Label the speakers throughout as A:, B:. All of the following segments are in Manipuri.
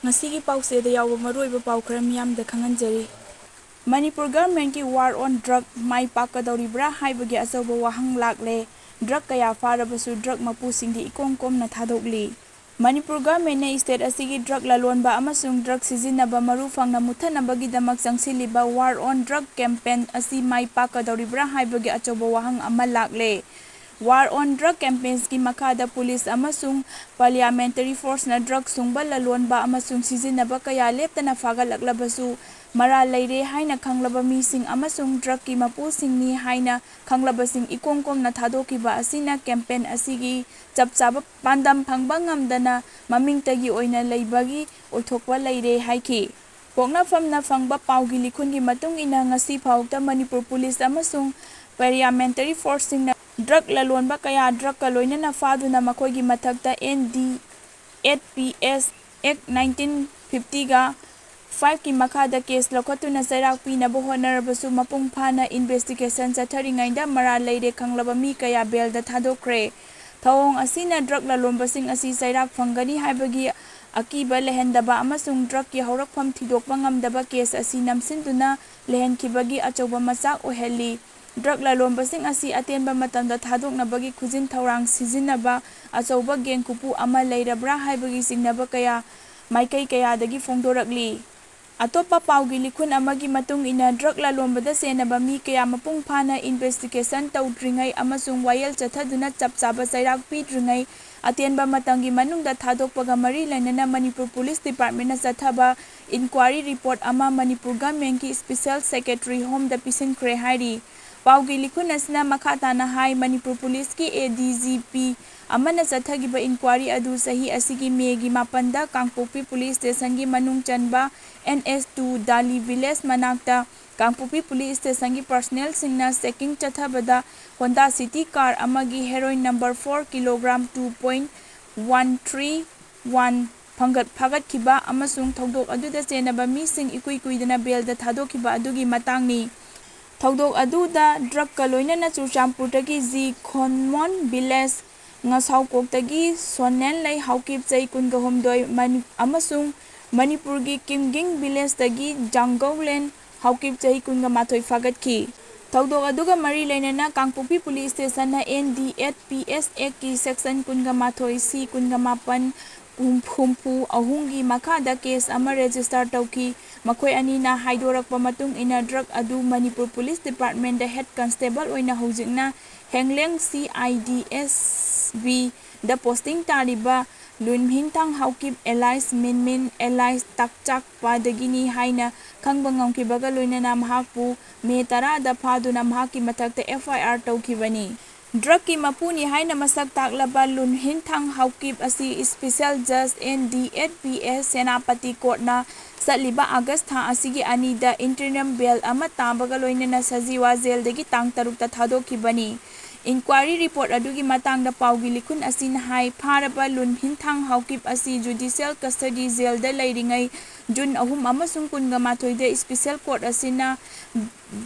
A: ꯉꯁꯤꯒꯤ ꯄꯥꯎꯆꯦꯗ ꯌꯥꯎꯕ ꯃꯔꯨꯑꯣꯏꯕ ꯄꯥꯎ ꯈꯔ ꯃꯤꯌꯥꯝꯗ ꯈꯪꯍꯟꯖꯔꯤ꯫ ꯃꯅꯤꯄꯨꯔ ꯒꯚꯔꯟꯃꯦꯟꯠꯀꯤ ꯋꯥꯔ ꯑꯣꯟ ꯗ꯭ꯔꯒ ꯃꯥꯏ ꯄꯥꯛꯀꯗꯧꯔꯤꯕ꯭ꯔꯥ ꯍꯥꯏꯕꯒꯤ ꯑꯆꯧꯕ ꯋꯥꯍꯪ ꯂꯥꯛꯂꯦ꯫ ꯗ꯭ꯔꯒ ꯀꯌꯥ ꯐꯥꯔꯕꯁꯨ ꯗ꯭ꯔꯒ ꯃꯄꯨꯁꯤꯡꯗꯤ ꯏꯀꯣꯝ ꯀꯣꯝꯅ ꯊꯥꯗꯣꯛꯂꯤ꯫ ꯃꯅꯤꯄꯨꯔ ꯒꯚꯔꯟꯃꯦꯟꯠꯅ ꯏꯁꯇꯦꯠ ꯑꯁꯤꯒꯤ ꯗ꯭ꯔꯒ ꯂꯂꯣꯟꯕ ꯑꯃꯁꯨꯡ ꯗ꯭ꯔꯒ ꯁꯤꯖꯤꯟꯅꯕ ꯃꯔꯨ ꯐꯪꯅ ꯃꯨꯠꯊꯠꯅꯕꯒꯤꯗꯃꯛ ꯆꯪꯁꯤꯜꯂꯤꯕ ꯋꯥꯔ ꯑꯣꯟ ꯗ꯭ꯔꯒ ꯀꯦꯝꯄꯦꯟ ꯑꯁꯤ ꯃꯥꯏ ꯄꯥꯛꯀꯗꯧꯔꯤꯕ꯭ꯔꯥ ꯍꯥꯏꯕꯒꯤ ꯑꯆꯧꯕ ꯋꯥꯍꯪ ꯑꯃ ꯂꯥꯛꯂꯦ꯫ ꯋꯥꯔ ꯑꯣꯟ ꯗ꯭ꯔꯒ ꯀꯦꯝꯄꯦꯟꯒꯤ ꯃꯈꯥꯗ ꯄꯨꯂꯤꯁ ꯑꯃꯁꯨꯡ ꯄꯥꯔꯂꯤꯌꯥꯃꯦꯟꯇꯔꯤ ꯐꯣꯔꯁꯅ ꯗ꯭ꯔꯒ ꯁꯨꯡꯕ, ꯂꯂꯣꯟꯕ ꯑꯃꯁꯨꯡ ꯁꯤꯖꯤꯟꯅꯕ ꯀꯌꯥ ꯂꯦꯞꯇꯅ ꯐꯥꯒꯠꯂꯛꯂꯕꯁꯨ ꯃꯔꯥꯜ ꯂꯩꯔꯦ ꯍꯥꯏꯅ ꯈꯪꯂꯕ ꯃꯤꯁꯤꯡ ꯑꯃꯁꯨꯡ ꯗ꯭ꯔꯒꯀꯤ ꯃꯄꯨꯁꯤꯡꯅꯤ ꯍꯥꯏꯅ ꯈꯪꯂꯕꯁꯤꯡ ꯏꯀꯣꯝ ꯀꯣꯝꯅ ꯊꯥꯗꯣꯛꯈꯤꯕ ꯑꯁꯤꯅ ꯀꯦꯝꯄꯦꯟ ꯑꯁꯤꯒꯤ ꯆꯞ ꯆꯥꯕ ꯄꯥꯟꯗꯝ ꯐꯪꯕ ꯉꯝꯗꯅ ꯃꯃꯤꯡꯇꯒꯤ ꯑꯣꯏꯅ ꯂꯩꯕꯒꯤ ꯑꯣꯏꯊꯣꯛꯄ ꯂꯩꯔꯦ ꯍꯥꯏꯈꯤ꯫ ꯄꯣꯛꯅꯐꯝꯅ ꯐꯪꯕ ꯄꯥꯎꯒꯤ ꯂꯤꯈꯨꯟꯒꯤ ꯃꯇꯨꯡ ꯏꯟꯅ ꯉꯁꯤ ꯐꯥꯎꯕꯗ ꯃꯅꯤꯄꯨꯔ ꯄꯨꯂꯤꯁ ꯑꯃꯁꯨꯡ ꯄꯥꯔꯂꯤꯌꯥꯃꯦꯟꯇꯔꯤ ꯐꯣꯔꯁꯁꯤꯡꯅ ꯗ꯭ꯔꯒ ꯂꯂꯣꯟꯕ ꯀꯌꯥ ꯗ꯭ꯔꯒꯀ ꯂꯣꯏꯅꯅ ꯐꯥꯗꯨꯅ ꯃꯈꯣꯏꯒꯤ ꯃꯊꯛꯇ NDPS ꯑꯦꯛ 1950ꯒ 5ꯀꯤ ꯃꯈꯥꯗ ꯀꯦꯁ ꯂꯧꯈꯠꯇꯨꯅ ꯆꯩꯔꯥꯛ ꯄꯤꯅꯕ ꯍꯣꯠꯅꯔꯕꯁꯨ ꯃꯄꯨꯡ ꯐꯥꯅ ꯏꯟꯚꯦꯁꯇꯤꯒꯦꯁꯟ ꯆꯠꯊꯔꯤꯉꯩꯗ ꯃꯔꯥꯜ ꯂꯩꯔꯦ ꯈꯪꯂꯕ ꯃꯤ ꯀꯌꯥ ꯕꯦꯜꯗ ꯊꯥꯗꯣꯛꯈ꯭ꯔꯦ꯫ ꯊꯧꯑꯣꯡ ꯑꯁꯤꯅ ꯗ꯭ꯔꯒ ꯂꯂꯣꯟꯕꯁꯤꯡ ꯑꯁꯤ ꯆꯩꯔꯥꯛ ꯐꯪꯒꯅꯤ ꯍꯥꯏꯕꯒꯤ ꯑꯀꯤꯕ ꯂꯩꯍꯟꯗꯕ ꯑꯃꯁꯨꯡ ꯗ꯭ꯔꯒꯀꯤ ꯍꯧꯔꯛꯐꯝ ꯊꯤꯗꯣꯛꯄ ꯉꯝꯗꯕ ꯀꯦꯁ ꯑꯁꯤ ꯅꯝꯁꯤꯟꯗꯨꯅ ꯂꯩꯍꯟꯈꯤꯕꯒꯤ ꯑꯆꯧꯕ ꯃꯆꯥꯛ ꯑꯣꯏꯍꯜꯂꯤ꯫ ꯗ꯭ꯔꯒ ꯂꯂꯣꯟꯕꯁꯤꯡ ꯑꯁꯤ ꯑꯇꯦꯟꯕ ꯃꯇꯝꯗ ꯊꯥꯗꯣꯛꯅꯕꯒꯤ ꯈꯨꯖꯤꯟ ꯊꯧꯔꯥꯡ ꯁꯤꯖꯤꯟꯅꯕ ꯑꯆꯧꯕ ꯒꯦꯡ ꯈꯨꯠꯄꯨ ꯑꯃ ꯂꯩꯔꯕ꯭ꯔꯥ ꯍꯥꯏꯕꯒꯤ ꯆꯤꯡꯅꯕ ꯀꯌꯥ ꯃꯥꯏꯀꯩ ꯀꯌꯥꯗꯒꯤ ꯐꯣꯡꯗꯣꯔꯛꯂꯤ꯫ ꯑꯇꯣꯞꯄ ꯄꯥꯎꯒꯤ ꯂꯤꯈꯨꯟ ꯑꯃꯒꯤ ꯃꯇꯨꯡ ꯏꯟꯅ ꯗ꯭ꯔꯒ ꯂꯂꯣꯟꯕꯗ ꯆꯦꯟꯅꯕ ꯃꯤ ꯀꯌꯥ ꯃꯄꯨꯡ ꯐꯥꯅ ꯏꯟꯚꯦꯁꯇꯤꯒꯦꯁꯟ ꯇꯧꯗ꯭ꯔꯤꯉꯩ ꯑꯃꯁꯨꯡ ꯋꯥꯌꯦꯜ ꯆꯠꯊꯗꯨꯅ ꯆꯞ ꯆꯥꯕ ꯆꯩꯔꯥꯛ ꯄꯤꯗ꯭ꯔꯤꯉꯩ ꯑꯇꯦꯟꯕ ꯃꯇꯝꯒꯤ ꯃꯅꯨꯡꯗ ꯊꯥꯗꯣꯛꯄꯒ ꯃꯔꯤ ꯂꯩꯅꯅ ꯃꯅꯤꯄꯨꯔ ꯄꯨꯂꯤꯁ ꯗꯤꯄꯥꯔꯠꯃꯦꯟꯠꯅ ꯆꯠꯊꯕ ꯏꯟꯀ꯭ꯋꯥꯔꯤ ꯔꯤꯄꯣꯔꯠ ꯑꯃ ꯃꯅꯤꯄꯨꯔ ꯒꯚꯔꯟꯃꯦꯟꯠꯀꯤ ꯁ꯭ꯄꯦꯁꯤꯑꯦꯜ ꯁꯦꯀ꯭ꯔꯦꯇꯔꯤ ꯍꯣꯝꯗ ꯄꯤꯁꯤꯟꯈ꯭ꯔꯦ ꯍꯥꯏꯔꯤ꯫ ꯄꯥꯎꯒꯤ ꯂꯤꯈꯨꯟ ꯑꯁꯤꯅ ꯃꯈꯥ ꯇꯥꯅ ꯍꯥꯏ ꯃꯅꯤꯄꯨꯔ ꯄꯨꯂꯤꯁꯀꯤ ADGP ꯑꯃꯅ ꯆꯠꯊꯈꯤꯕ ꯏꯟꯀ꯭ꯋꯥꯔꯤ ꯑꯗꯨ ꯆꯍꯤ ꯑꯁꯤꯒꯤ ꯃꯦꯒꯤ 8ꯗ ꯀꯥꯡꯄꯣꯛꯄꯤ ꯄꯨꯂꯤꯁ ꯁ꯭ꯇꯦꯁꯟꯒꯤ ꯃꯅꯨꯡ ꯆꯟꯕ NS-2 ꯗꯥꯂꯤ ꯚꯤꯂꯦꯖ ꯃꯅꯥꯛꯇ ꯀꯥꯡꯄꯣꯛꯄꯤ ꯄꯨꯂꯤꯁ ꯁ꯭ꯇꯦꯁꯟꯒꯤ ꯄꯔꯁꯣꯅꯦꯜꯁꯤꯡꯅ ꯆꯦꯀꯤꯡ ꯆꯠꯊꯕꯗ ꯍꯣꯟꯗꯥ ꯁꯤꯇꯤ ꯀꯥꯔ ꯑꯃꯒꯤ ꯍꯦꯔꯣꯏꯟ ꯅꯝꯕꯔ 4 ꯀꯤꯂꯣꯒ꯭ꯔꯥꯝ 2.131 ꯐꯥꯒꯠꯈꯤꯕ ꯑꯃꯁꯨꯡ ꯊꯧꯗꯣꯛ ꯑꯗꯨꯗ ꯆꯦꯟꯅꯕ ꯃꯤꯁꯤꯡ ꯏꯀꯨꯏ ꯀꯨꯏꯗꯅ ꯕꯦꯜꯗ ꯊꯥꯗꯣꯛꯈꯤꯕ ꯑꯗꯨꯒꯤ ꯃꯇꯥꯡꯅꯤ꯫ ꯊꯧꯗꯣꯛ ꯑꯗꯨꯗ ꯗ꯭ꯔꯒꯀ ꯂꯣꯏꯅꯅ ꯆꯨꯔꯆꯥꯟꯄꯨꯔꯗꯒꯤ G. ꯈꯣꯟꯃꯣꯟ ꯚꯤꯂꯦꯖ, ꯉꯁꯥꯎꯀꯣꯛꯇꯒꯤ ꯁꯣꯟꯅꯦꯟꯂꯩ ꯍꯥꯎꯀꯤꯞ ꯆꯍꯤ 22 ꯑꯃꯁꯨꯡ ꯃꯅꯤꯄꯨꯔꯒꯤ ꯀꯤꯝꯒꯤꯡ ꯚꯤꯂꯦꯖꯇꯒꯤ ꯖꯥꯡꯒꯧꯂꯦꯟ ꯍꯥꯎꯀꯤꯞ ꯆꯍꯤ 18 ꯐꯥꯒꯠꯈꯤ꯫ ꯊꯧꯗꯣꯛ ꯑꯗꯨꯒ ꯃꯔꯤ ꯂꯩꯅꯅ ꯀꯥꯡꯄꯣꯛꯄꯤ ꯄꯨꯂꯤꯁ ꯁ꯭ꯇꯦꯁꯟꯅ NDPS ꯑꯦꯛꯀꯤ ꯁꯦꯛꯁꯟ 18, C. 18, 63ꯒꯤ ꯃꯈꯥꯗ ꯀꯦꯁ ꯑꯃ ꯔꯦꯖꯤꯁꯇꯔ ꯇꯧꯈꯤ꯫ ꯃꯈꯣꯏ ꯑꯅꯤꯅ ꯍꯥꯏꯗꯣꯔꯛꯄ ꯃꯇꯨꯡ ꯏꯟꯅ ꯗ꯭ꯔꯒ ꯑꯗꯨ ꯃꯅꯤꯄꯨꯔ ꯄꯨꯂꯤꯁ ꯗꯤꯄꯥꯔꯠꯃꯦꯟꯠꯗ ꯍꯦꯗ ꯀꯟꯁꯇꯦꯕꯜ ꯑꯣꯏꯅ ꯍꯧꯖꯤꯛꯅ ꯍꯦꯡꯂꯦꯡ CIDSB ꯗ ꯄꯣꯁꯇꯤꯡ ꯇꯥꯔꯤꯕ ꯂꯨꯟꯍꯤꯟꯊꯥꯡ ꯍꯥꯎꯀꯤꯞ ꯑꯦꯂꯥꯏꯁ ꯃꯤꯟꯃꯤꯟ ꯑꯦꯂꯥꯏꯁ ꯇꯥꯛꯆꯥꯛꯄꯗꯒꯤꯅꯤ ꯍꯥꯏꯅ ꯈꯪꯕ ꯉꯝꯈꯤꯕꯒ ꯂꯣꯏꯅꯅ ꯃꯍꯥꯛꯄꯨ ꯃꯦ 10ꯗ ꯐꯥꯗꯨꯅ ꯃꯍꯥꯛꯀꯤ ꯃꯊꯛꯇ FIR ꯇꯧꯈꯤꯕꯅꯤ꯫ ꯗ꯭ꯔꯒꯀꯤ ꯃꯄꯨꯅꯤ ꯍꯥꯏꯅ ꯃꯁꯛ ꯇꯥꯛꯂꯕ ꯂꯨꯟꯍꯤꯟꯊꯥꯡ ꯍꯥꯎꯀꯤꯞ ꯑꯁꯤ ꯁ꯭ꯄꯦꯁꯤꯑꯦꯜ ꯖꯖ NDPS ꯁꯦꯅꯥꯄꯇꯤ ꯀꯣꯔꯠꯅ ꯆꯠꯂꯤꯕ ꯑꯥꯒꯁꯠ ꯊꯥ ꯑꯁꯤꯒꯤ 2ꯗ ꯏꯟꯇꯔꯤꯝ ꯕꯦꯜ ꯑꯃ ꯇꯥꯕꯒ ꯂꯣꯏꯅꯅ ꯁꯖꯤꯋꯥ ꯖꯦꯜꯗꯒꯤ ꯇꯥꯡ 3ꯗ ꯊꯥꯗꯣꯛꯈꯤꯕꯅꯤ꯫ ꯏꯟꯀ꯭ꯋꯥꯔꯤ ꯔꯤꯄꯣꯔꯠ ꯑꯗꯨꯒꯤ ꯃꯇꯥꯡꯗ ꯄꯥꯎꯒꯤ ꯂꯤꯈꯨꯟ ꯑꯁꯤꯅ ꯍꯥꯏ ꯐꯥꯔꯕ ꯂꯨꯟꯍꯤꯟꯊꯥꯡ ꯍꯥꯎꯀꯤꯞ ꯑꯁꯤ ꯖꯨꯗꯤꯁꯤꯌꯦꯜ ꯀꯁꯇꯗꯤ ꯖꯦꯜꯗ ꯂꯩꯔꯤꯉꯩ ꯖꯨꯟ 3 ꯑꯃꯁꯨꯡ 18ꯗ ꯁ꯭ꯄꯦꯁꯤꯑꯦꯜ ꯀꯣꯔꯠ ꯑꯁꯤꯅ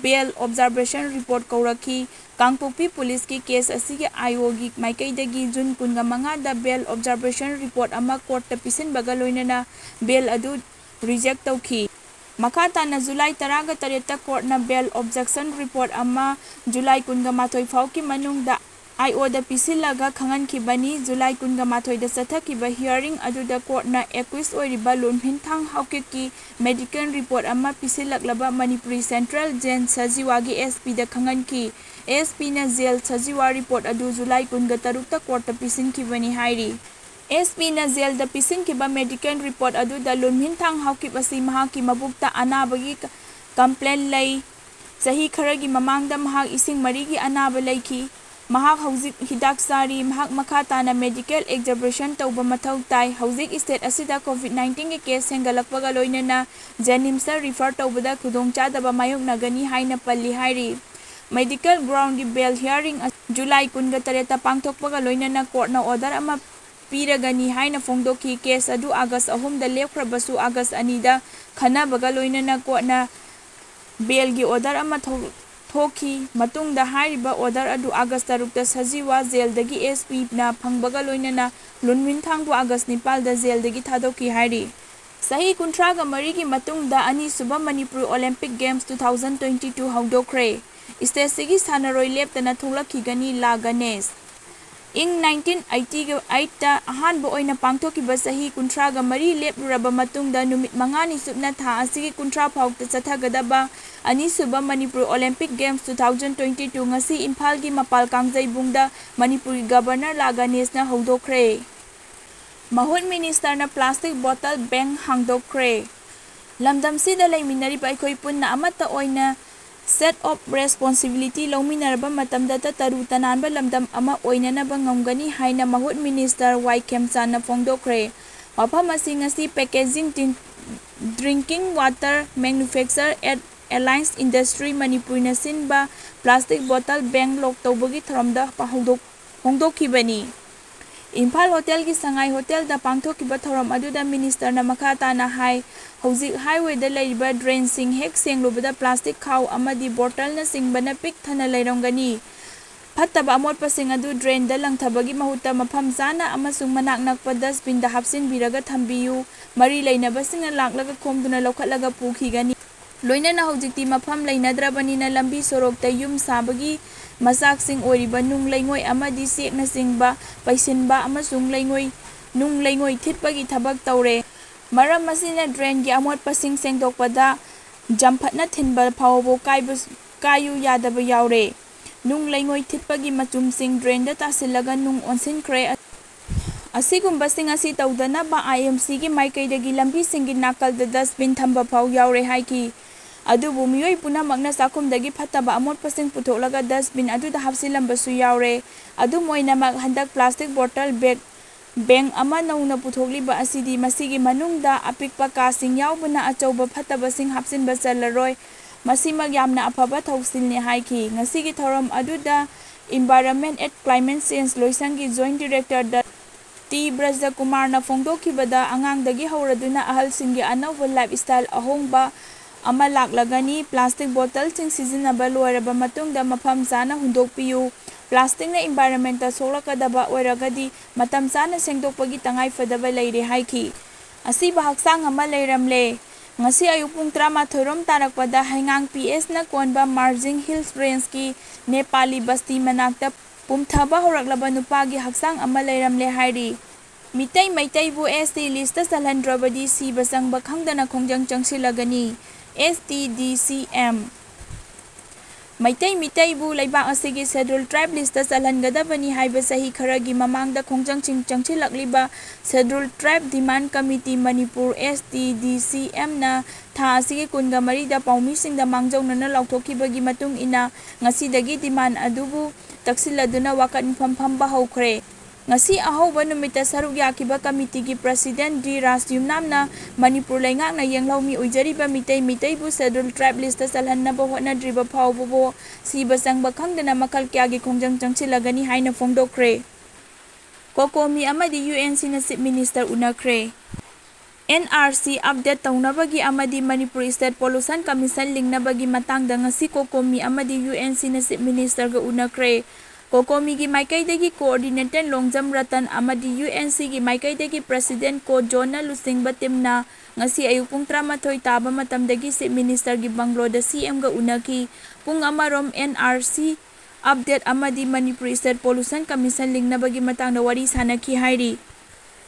A: ꯕꯦꯜ ꯑꯣꯕꯖꯥꯔꯕꯦꯁꯟ ꯔꯤꯄꯣꯔꯠ ꯀꯧꯔꯛꯈꯤ꯫ ꯀꯥꯡꯄꯣꯛꯄꯤ ꯄꯨꯂꯤꯁꯀꯤ ꯀꯦꯁ ꯑꯁꯤꯒꯤ IOꯒꯤ ꯃꯥꯏꯀꯩꯗꯒꯤ ꯖꯨꯟ 15ꯗ ꯕꯦꯜ ꯑꯣꯕꯖꯥꯔꯕꯦꯁꯟ ꯔꯤꯄꯣꯔꯠ ꯑꯃ ꯀꯣꯔꯠꯇ ꯄꯤꯁꯤꯟꯕꯒ ꯂꯣꯏꯅꯅ ꯕꯦꯜ ꯑꯗꯨ ꯔꯤꯖꯦꯛ ꯇꯧꯈꯤ꯫ ꯃꯈꯥ ꯇꯥꯅ ꯖꯨꯂꯥꯏ 18ꯗ ꯀꯣꯔꯠꯅ ꯕꯦꯜ ꯑꯣꯕꯖꯦꯛꯁꯟ ꯔꯤꯄꯣꯔꯠ ꯑꯃ ꯖꯨꯂꯥꯏ 18 ꯐꯥꯎꯕꯒꯤ ꯃꯅꯨꯡꯗ IOꯗ ꯄꯤꯁꯤꯜꯂꯒ ꯈꯪꯍꯟꯈꯤꯕꯅꯤ꯫ ꯖꯨꯂꯥꯏ 18ꯗ ꯆꯠꯊꯈꯤꯕ ꯍꯤꯌꯔꯤꯡ ꯑꯗꯨꯗ ꯀꯣꯔꯠꯅ ꯑꯦꯀ꯭ꯌꯨꯖ ꯑꯣꯏꯔꯤꯕ ꯂꯨꯟꯍꯤꯟꯊꯥꯡ ꯍꯥꯎꯀꯤꯞꯀꯤ ꯃꯦꯗꯤꯀꯦꯜ ꯔꯤꯄꯣꯔꯠ ꯑꯃ ꯄꯤꯁꯤꯜꯂꯛꯂꯕ ꯃꯅꯤꯄꯨꯔꯤ ꯁꯦꯟꯇ꯭ꯔꯦꯜ ꯖꯦꯜ ꯁꯖꯤꯋꯥꯒꯤ SPꯗ ꯈꯪꯍꯟꯈꯤ꯫ SPꯅ ꯖꯦꯜ ꯁꯖꯤꯋꯥ ꯔꯤꯄꯣꯔꯠ ꯑꯗꯨ ꯖꯨꯂꯥꯏ 23ꯗ ꯀꯣꯔꯠꯇ ꯄꯤꯁꯤꯟꯈꯤꯕꯅꯤ ꯍꯥꯏꯔꯤ꯫ SPꯅ ꯖꯦꯜꯗ ꯄꯤꯁꯤꯟꯈꯤꯕ ꯃꯦꯗꯤꯀꯦꯜ ꯔꯤꯄꯣꯔꯠ ꯑꯗꯨꯗ ꯂꯨꯟꯍꯤꯟꯊꯥꯡ ꯍꯥꯎꯀꯤꯞ ꯑꯁꯤ ꯃꯍꯥꯛꯀꯤ ꯃꯕꯨꯛꯇ ꯑꯅꯥꯕꯒꯤ ꯀꯝꯄ꯭ꯂꯦꯟ ꯂꯩ꯫ ꯆꯍꯤ ꯈꯔꯒꯤ ꯃꯃꯥꯡꯗ ꯃꯍꯥꯛ ꯏꯁꯤꯡ ꯃꯔꯤꯒꯤ ꯑꯅꯥꯕ ꯂꯩꯈꯤ꯫ ꯃꯍꯥꯛ ꯍꯧꯖꯤꯛ ꯍꯤꯗꯥꯛ ꯆꯥꯔꯤ꯫ ꯃꯍꯥꯛ ꯃꯈꯥ ꯇꯥꯅ ꯃꯦꯗꯤꯀꯦꯜ ꯑꯦꯛꯖꯥꯃꯤꯅꯦꯁꯟ ꯇꯧꯕ ꯃꯊꯧ ꯇꯥꯏ꯫ ꯍꯧꯖꯤꯛ ꯁ꯭ꯇꯦꯠ ꯑꯁꯤꯗ COVID-19ꯒꯤ ꯀꯦꯁ ꯍꯦꯟꯒꯠꯂꯛꯄꯒ ꯂꯣꯏꯅꯅ ꯖꯦꯅꯤꯝꯁꯇ ꯔꯤꯐꯔ ꯇꯧꯕꯗ ꯈꯨꯗꯣꯡꯆꯥꯗꯕ ꯃꯥꯌꯣꯛꯅꯒꯅꯤ ꯍꯥꯏꯅ ꯄꯜꯂꯤ ꯍꯥꯏꯔꯤ꯫ ꯃꯦꯗꯤꯀꯦꯜ ꯒ꯭ꯔꯥꯎꯟꯒꯤ ꯕꯦꯜ ꯍꯤꯌꯔꯤꯡ ꯑꯁꯤ ꯖꯨꯂꯥꯏ 18ꯗ ꯄꯥꯡꯊꯣꯛꯄꯒ ꯂꯣꯏꯅꯅ ꯀꯣꯔꯠꯅ ꯑꯣꯔꯗꯔ ꯑꯃ ꯄꯤꯔꯒꯅꯤ ꯍꯥꯏꯅ ꯐꯣꯡꯗꯣꯛꯈꯤ꯫ ꯀꯦꯁ ꯑꯗꯨ ꯑꯥꯒꯁꯠ 3ꯗ ꯂꯦꯞꯈ꯭ꯔꯕꯁꯨ ꯑꯥꯒꯁꯠ 2ꯗ ꯈꯟꯅꯕꯒ ꯂꯣꯏꯅꯅ ꯀꯣꯔꯠꯅ ꯕꯦꯜꯒꯤ ꯑꯣꯔꯗꯔ ꯑꯃ ꯊꯣꯛꯈꯤ꯫ ꯃꯇꯨꯡꯗ ꯍꯥꯏꯔꯤꯕ ꯑꯣꯔꯗꯔ ꯑꯗꯨ ꯑꯥꯒꯁꯠ 3ꯗ ꯁꯖꯤꯋꯥ ꯖꯦꯜꯗꯒꯤ SPꯅ ꯐꯪꯕꯒ ꯂꯣꯏꯅꯅ ꯂꯨꯟꯍꯤꯟꯊꯥꯡꯕꯨ ꯑꯥꯒꯁꯠ 9ꯗ ꯖꯦꯜꯗꯒꯤ ꯊꯥꯗꯣꯛꯈꯤ ꯍꯥꯏꯔꯤ꯫ Sahi kuntraga marigi matungda anisuba Manipur Olympic Games 2022 haudokhre. Stage sanaroi leptana thulakigani La Ganesh. Ing 1988 ahanba oina pangthokiba sahi kuntraga mari lepruraba matungda numit mangani subna tha asigi kuntra phawta chathagadaba anisuba Manipur Olympic Games 2022 ngasi Imphal gi Mapal Kangjaibungda Manipur Governor La Ganesh na haudokhre. Mahut Minister na plastic bottle bank hangdokre. Lamdam sida laiminariba aikoi punna amata oina set of responsibility lauminaraba matamda taru tananba lamdam ama oinanaba ngamgani haina Mahut Minister Wayel na fongdokre. Mafam asi ngasi packaging drinking water manufacture at Alliance Industry Manipur na sinba plastic bottle bank lok tawbagi tharamda hongdokhibani. Imphal Hotel ki Sangai Hotel da pangthokiba thoram aduda minister na makata na hai hojik highway da leiba drain sing hek senglubada plastic khaw amadi bottle na singbana pik thana leirongani phattaba amotpa sing adu drain da langthabagi mahuta mafam jana amasung manak nakpa dustbin da hapsin biraga thambiyu mari leinaba singa laklaga khomduna lokhatlaga pukhigani loinana hojikti mafam leinadrabani na lambi sorok ta yum sabagi masak sing oriba nung leingoi amadi sekna singba paisinba amasung leingoi nung leingoi thitpagi thabak tawre maram masina drain gi amot pasing sengdokpada jamphatna thinba phawbo kayu yadaba yaure nung leingoi thitpagi machum sing drain da tasilaga nung onsin kre asigumba sing asi tawdana ba IMC gi maikaidagi lambi singi nakal da dustbin thamba phaw yaure haiki adubu miyoi punamakna sakhumdagi phattaba amotpasing puthoklaga dustbin aduda hapsilambassu yaure adu moinamak handak plastic bottle bag ama nauna puthokliba asidi masigi manungda apikpa kasing yaubuna achauba phattabasing hapsinba chalaroi masimak yamna afaba thausilni haiki ngasigi thoram aduda Environment and Climate Change loisangi Joint Director da T Braja Kumar na fongdokhibada angangdagi hauraduna ahalsingi anauba lifestyle ahongba ama laklagani plastic bottle sing sizinaba loiraba matungda mafam chana hundokpiyu plastic na environment ta soklakadaba oiragadi matam chana sengdokpagi tangai fadaba leire haiki asiba haksang ama leiramle ngasi ayuk pung 13 rom tarakpada hangang PS na konba Marging Hills Range ki Nepali basti manakta pumthaba horaklaba nupagi haksang ama leiramle hairi mitai maitai bu ST list ta salhandrabadi si basang bakhangdana khongjang changsilagani STDCM Maitai mitai bu laibak asigi schedule tribe list ta salhangadabani haiba sahi kharagi mamangda khongjang changchilakliba schedule tribe demand committee Manipur STDCM na tha asigi kunga marida paumi singda mangjawnana lauthokibagi matung ina ngasidagi demand adubu taksiladuna wakat phamphamba haukhre ngasi ahoba numita saruk yakiba committee gi president D Rasyum namna Manipur laingak na yenglaumi ujariba mitai bu schedule tribe list salhanna bo hona driba phawbo siba sangba khangdana makal kya gi khongjang changchilagani haina fongdokre kokomi amadi UNC na chief minister unakre NRC update taunabagi amadi Manipur State Pollution Commission lingnabagi matangda ngasi kokomi amadi UNC na chief minister ga unakre Kokomi gi maikaidagi coordinator Longjam Ratan amadi UNC gi maikaidagi president ko Jona Lusingba timna ngasi ayuk pung 13 taba matamdagi si minister gi Banglo da CM ga unaki pung amarom NRC update amadi Manipur State Pollution Commission lingnabagi matangda wari sanaki hairi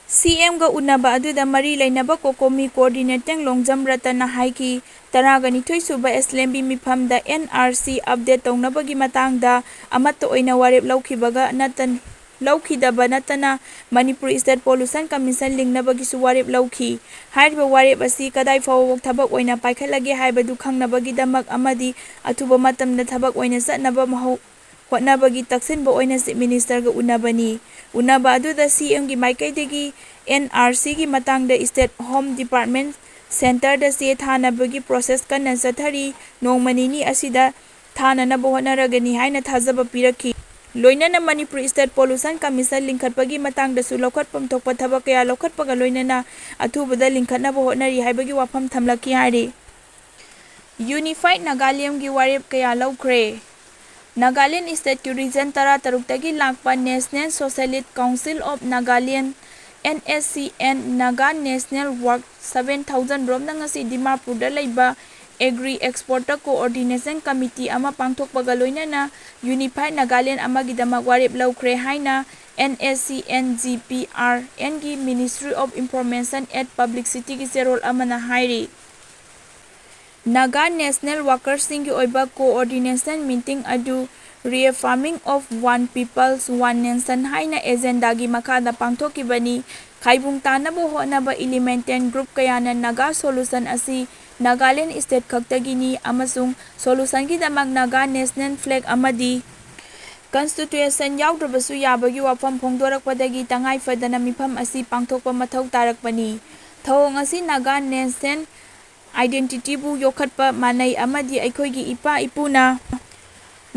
A: CM ga unaba aduda mari lainaba kokomi coordinator Longjam Ratan na haiki Taraganithoi suba SLMB mifamda NRC update taunabagi matangda amatta oina warep laukibaga natan laukidaba natana Manipur State Pollution Commission lingnabagi su warep lauki haiba warep asi kadai fawok thabak oina paikhalage haibadu khangnabagi damak amadi athuba matamda thabak oina satnaba mahau hotnabagi taksinba oina chief minister ga unaba aduda CM gi maikaidagi NRC gi matangda State Home Department Center da se thanabagi process kana chathari nongmanini asida thananaba honaragani haina thajaba piraki loinana Manipur State Pollution Commission linkhatpagi matangda su lokhatpam thokpa thabak kaya lokhatpaga loinana athubada linkhatnaba honari haibagi wafam thamlaki hari Unified Nagaland gi warep kaya laukre Nagaland State ki region 13 tagi lakpa National Socialist Council of Nagaland NSCN Naga National Work 7000 ꯔꯣꯝꯅ ꯉꯁꯤ ꯗꯤꯃꯥꯄꯨꯔꯗ ꯂꯩꯕ ꯑꯦꯒ꯭ꯔꯤ ꯑꯦꯛꯁꯄꯣꯔꯇꯔ ꯀꯣꯑꯣꯔꯗꯤꯅꯦꯁꯟ ꯀꯃꯤꯇꯤ ꯑꯃ ꯄꯥꯡꯊꯣꯛꯄꯒ ꯂꯣꯏꯅꯅ ꯌꯨꯅꯤꯐꯥꯏꯗ ꯅꯥꯒꯥꯂꯦꯟ ꯑꯃꯒꯤꯗꯃꯛ ꯋꯥꯔꯦꯞ ꯂꯧꯈ꯭ꯔꯦ ꯍꯥꯏꯅ NSCN GPRNꯒꯤ ꯃꯤꯅꯤꯁꯇ꯭ꯔꯤ ꯑꯣꯐ ꯏꯟꯐꯣꯔꯃꯦꯁꯟ ꯑꯦꯟড ꯄꯕ꯭ꯂꯤꯁꯤꯇꯤꯒꯤ ꯆꯦꯔꯣꯜ ꯑꯃꯅ ꯍꯥꯏꯔꯤ꯫ ꯅꯥꯒꯥ ꯅꯦꯁꯅꯦꯜ ꯋꯥꯔꯀꯔꯁꯤꯡꯒꯤ ꯑꯣꯏꯕ ꯀꯣꯑꯣꯔꯗꯤꯅꯦꯁꯟ ꯃꯤꯇꯤꯡ ꯑꯗꯨ reaffirming of one peoples one nation ꯍꯥꯏꯅ ꯑꯦꯖꯦꯟꯗꯥꯒꯤ ꯃꯈꯥꯗ ꯄꯥꯡꯊꯣꯛꯈꯤꯕꯅꯤ꯫ ꯈꯥꯏꯕꯨꯡ ꯇꯥꯟꯅꯕ ꯍꯣꯠꯅꯕ ꯏꯂꯤꯃꯦꯟꯇꯦꯟ ꯒ꯭ꯔꯨꯞ ꯀꯌꯥꯅ ꯅꯥꯒꯥ ꯁꯣꯂꯨꯁꯟ ꯑꯁꯤ ꯅꯥꯒꯥꯂꯦꯟ ꯁ꯭ꯇꯦꯠ ꯈꯛꯇꯒꯤꯅꯤ ꯑꯃꯁꯨꯡ ꯁꯣꯂꯨꯁꯟꯒꯤꯗꯃꯛ ꯅꯥꯒꯥ ꯅꯦꯁꯅꯦꯜ ꯐ꯭ꯂꯦꯒ ꯑꯃꯗꯤ ꯀꯟꯁꯇꯤꯇ꯭ꯌꯨꯁꯟ ꯌꯥꯎꯗ꯭ꯔꯕꯁꯨ ꯌꯥꯕꯒꯤ ꯋꯥꯐꯝ ꯐꯣꯡꯗꯣꯔꯛꯄꯗꯒꯤ ꯇꯉꯥꯏꯐꯗꯅ ꯃꯤꯐꯝ ꯑꯁꯤ ꯄꯥꯡꯊꯣꯛꯄ ꯃꯊꯧ ꯇꯥꯔꯛꯄꯅꯤ꯫ ꯊꯧꯑꯣꯡ ꯑꯁꯤ ꯅꯥꯒꯥ ꯅꯦꯁꯟ ꯑꯥꯏꯗꯦꯟꯇꯤꯇꯤꯕꯨ ꯌꯣꯛꯈꯠꯄ ꯃꯥꯟꯅꯩ ꯑꯃꯗꯤ ꯑꯩꯈꯣꯏꯒꯤ ꯏꯄꯥ-ꯏꯄꯨꯅ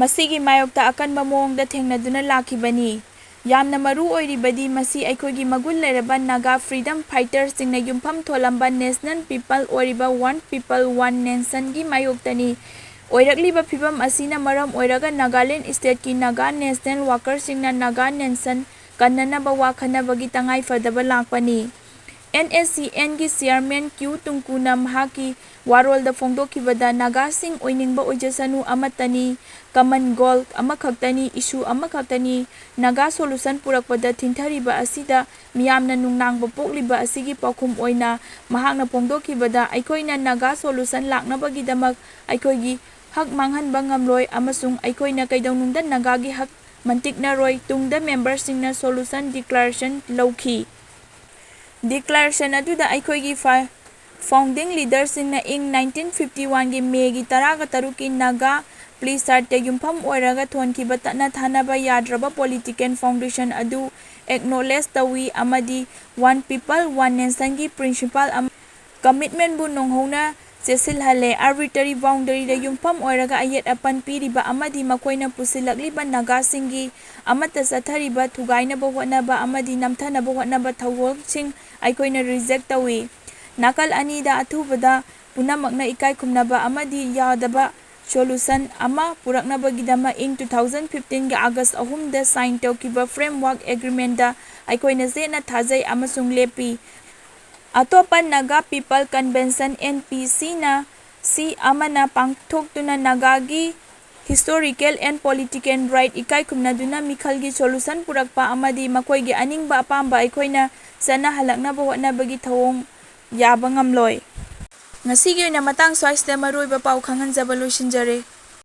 A: ꯃꯁꯤꯒꯤ ꯃꯥꯌꯣꯛꯇ ꯑꯀꯟꯕ ꯃꯑꯣꯡꯗ ꯊꯦꯡꯅꯗꯨꯅ ꯂꯥꯛꯈꯤꯕꯅꯤ꯫ ꯌꯥꯝꯅ ꯃꯔꯨ ꯑꯣꯏꯔꯤꯕꯗꯤ ꯃꯁꯤ ꯑꯩꯈꯣꯏꯒꯤ ꯃꯒꯨꯟ ꯂꯩꯔꯕ ꯅꯥꯒꯥ ꯐ꯭ꯔꯤꯗꯝ ꯐꯥꯏꯇꯔꯁꯤꯡꯅ ꯌꯨꯝꯐꯝ ꯊꯣꯜꯂꯝꯕ ꯅꯦꯁꯅꯦꯜ ꯄꯤꯄꯜ ꯑꯣꯏꯔꯤꯕ ꯋꯥꯟ ꯄꯤꯄꯜ ꯋꯥꯟ ꯅꯦꯁꯟꯒꯤ ꯃꯥꯌꯣꯛꯇꯅꯤ꯫ ꯑꯣꯏꯔꯛꯂꯤꯕ ꯐꯤꯚꯝ ꯑꯁꯤꯅ ꯃꯔꯝ ꯑꯣꯏꯔꯒ ꯅꯥꯒꯥꯂꯦꯟ ꯁ꯭ꯇꯦꯠꯀꯤ ꯅꯥꯒꯥ ꯅꯦꯁꯅꯦꯜ ꯋꯥꯔꯀꯔꯁꯤꯡꯅ ꯅꯥꯒꯥ ꯅꯦꯁꯟ ꯀꯟꯅꯅꯕ ꯋꯥ ꯈꯟꯅꯕꯒꯤ ꯇꯉꯥꯏꯐꯗꯕ ꯂꯥꯛꯄꯅꯤ꯫ NSCNꯒꯤ ꯆꯦꯌꯔꯃꯦꯟ ꯀ꯭ꯌꯨ ꯇꯨꯡꯀꯨꯅ ꯃꯍꯥꯛꯀꯤ ꯋꯥꯔꯣꯜꯗ ꯐꯣꯡꯗꯣꯛꯈꯤꯕꯗ ꯅꯥꯒꯥꯁꯤꯡ ꯑꯣꯏꯅꯤꯡꯕ ꯑꯣꯏꯖꯁꯅꯨ ꯑꯃꯠꯇꯅꯤ, ꯀꯃꯟ ꯒꯣꯜ ꯑꯃꯈꯛꯇꯅꯤ, ꯏꯁꯨ ꯑꯃꯈꯛꯇꯅꯤ꯫ ꯅꯥꯒꯥ ꯁꯣꯂꯨꯁꯟ ꯄꯨꯔꯛꯄꯗ ꯊꯤꯡꯊꯔꯤꯕ ꯑꯁꯤꯗ ꯃꯤꯌꯥꯝꯅ ꯅꯨꯡꯅꯥꯡꯕ ꯄꯣꯛꯂꯤꯕ ꯑꯁꯤꯒꯤ ꯄꯥꯎꯈꯨꯝ ꯑꯣꯏꯅ ꯃꯍꯥꯛꯅ ꯐꯣꯡꯗꯣꯛꯈꯤꯕꯗ ꯑꯩꯈꯣꯏꯅ ꯅꯥꯒꯥ ꯁꯣꯂꯨꯁꯟ ꯂꯥꯛꯅꯕꯒꯤꯗꯃꯛ ꯑꯩꯈꯣꯏꯒꯤ ꯍꯛ ꯃꯥꯡꯍꯟꯕ ꯉꯝꯂꯣꯏ ꯑꯃꯁꯨꯡ ꯑꯩꯈꯣꯏꯅ ꯀꯩꯗꯧꯅꯨꯡꯗ ꯅꯥꯒꯥꯒꯤ ꯍꯛ ꯃꯟꯇꯤꯛꯅꯔꯣꯏ꯫ ꯇꯨꯡꯗ ꯃꯦꯝꯕꯔꯁꯤꯡꯅ ꯁꯣꯂꯨꯁꯟ ꯗꯤꯀ꯭ꯂꯥꯔꯦꯁꯟ ꯂꯧꯈꯤ꯫ ꯗꯤꯀ꯭ꯂꯥꯔꯦꯁꯟ ꯑꯗꯨꯗ ꯑꯩꯈꯣꯏꯒꯤ ꯐꯥꯎꯟꯗꯤꯡ ꯂꯤꯗꯔꯁꯤꯡꯅ ꯏꯪ 1951ꯒꯤ ꯃꯦꯒꯤ 13ꯒꯤ ꯅꯥꯒꯥ ꯄ꯭ꯂꯤꯁꯥꯔꯗꯇ ꯌꯨꯝꯐꯝ ꯑꯣꯏꯔꯒ ꯊꯣꯟꯈꯤꯕ ꯇꯠꯅ-ꯊꯥꯅꯕ ꯌꯥꯗ꯭ꯔꯕ ꯄꯣꯂꯤꯇꯤꯀꯦꯜ ꯐꯥꯎꯟꯗꯦꯁꯟ ꯑꯗꯨ ꯑꯦꯛꯅꯣꯂꯦꯖ ꯇꯧꯏ ꯑꯃꯗꯤ ꯋꯥꯟ ꯄꯤꯄꯜ ꯋꯥꯟ ꯅꯦꯁꯟꯒꯤ ꯄ꯭ꯔꯤꯟꯁꯤꯄꯥꯜ ꯀꯃꯤꯠꯃꯦꯟꯕꯨ ꯅꯧꯍꯧꯅ ꯆꯦꯠꯁꯤꯜꯍꯜꯂꯦ꯫ ꯑꯥꯔꯕꯤꯇꯔꯤ ꯕꯥꯎꯟꯗꯔꯤꯗ ꯌꯨꯝꯐꯝ ꯑꯣꯏꯔꯒ ꯑꯌꯦꯠ-ꯑꯄꯟ ꯄꯤꯔꯤꯕ ꯑꯃꯗꯤ ꯃꯈꯣꯏꯅ ꯄꯨꯁꯤꯜꯂꯛꯂꯤꯕ ꯅꯥꯒꯥꯁꯤꯡꯒꯤ ꯑꯃꯠꯇ ꯆꯠꯊꯔꯤꯕ ꯊꯨꯒꯥꯏꯅꯕ ꯍꯣꯠꯅꯕ ꯑꯃꯗꯤ ꯅꯝꯊꯅꯕ ꯍꯣꯠꯅꯕ ꯊꯧꯑꯣꯡꯁꯤꯡ ꯑꯩꯈꯣꯏꯅ ꯔꯤꯖꯦꯛ ꯇꯧꯏ꯫ ꯅꯥꯀꯜ ꯑꯅꯤꯗ ꯑꯊꯨꯕꯗ ꯄꯨꯝꯅꯃꯛꯅ ꯏꯀꯥꯏꯈꯨꯝꯅꯕ ꯑꯃꯗꯤ ꯌꯥꯗꯕ ꯁꯣꯂꯨꯁꯟ ꯑꯃ ꯄꯨꯔꯛꯅꯕꯒꯤꯗꯃꯛ ꯏꯪ 2015ꯒꯤ ꯑꯥꯒꯁ 3ꯗ ꯁꯥꯏꯟ ꯇꯧꯈꯤꯕ ꯐ꯭ꯔꯦꯝꯋꯥꯔꯛ ꯑꯦꯒ꯭ꯔꯤꯃꯦꯟꯇꯗ ꯑꯩꯈꯣꯏꯅ ꯆꯦꯠꯅ ꯊꯥꯖꯩ ꯑꯃꯁꯨꯡ ꯂꯦꯞꯄꯤ꯫ ꯑꯇꯣꯞꯄ ꯅꯥꯒꯥ ꯄꯤꯄꯜ ꯀꯟꯚꯦꯟꯁꯟ (NPC)ꯅ ꯑꯃꯅ ꯄꯥꯡꯊꯣꯛꯇꯨꯅ ꯅꯥꯒꯥꯒꯤ ꯍꯤꯁꯇꯣꯔꯤꯀꯦꯜ ꯑꯦꯟꯗ ꯄꯣꯂꯤꯇꯤꯀꯦꯜ ꯔꯥꯏꯠ ꯏꯀꯥꯏꯈꯨꯝꯅꯗꯨꯅ ꯃꯤꯈꯜꯒꯤ ꯁꯣꯂꯨꯁꯟ ꯄꯨꯔꯛꯄ ꯑꯃꯗꯤ ꯃꯈꯣꯏꯒꯤ ꯑꯅꯤꯡꯕ ꯑꯄꯥꯝꯕ ꯑꯩꯈꯣꯏꯅ ꯆꯠꯅꯍꯜꯂꯛꯅꯕ ꯍꯣꯠꯅꯕꯒꯤ ꯊꯧꯑꯣꯡ ꯌꯥꯕ ꯉꯝꯂꯣꯏ꯫ ꯉꯁꯤꯒꯤ ꯑꯣꯏꯅ ꯃꯇꯥꯡ ꯁ꯭ꯋꯥꯏꯁꯤꯗ ꯃꯔꯨꯑꯣꯏꯕ ꯄꯥꯎ ꯈꯪꯍꯟꯖꯕ ꯂꯣꯏꯁꯤꯟꯖꯔꯦ꯫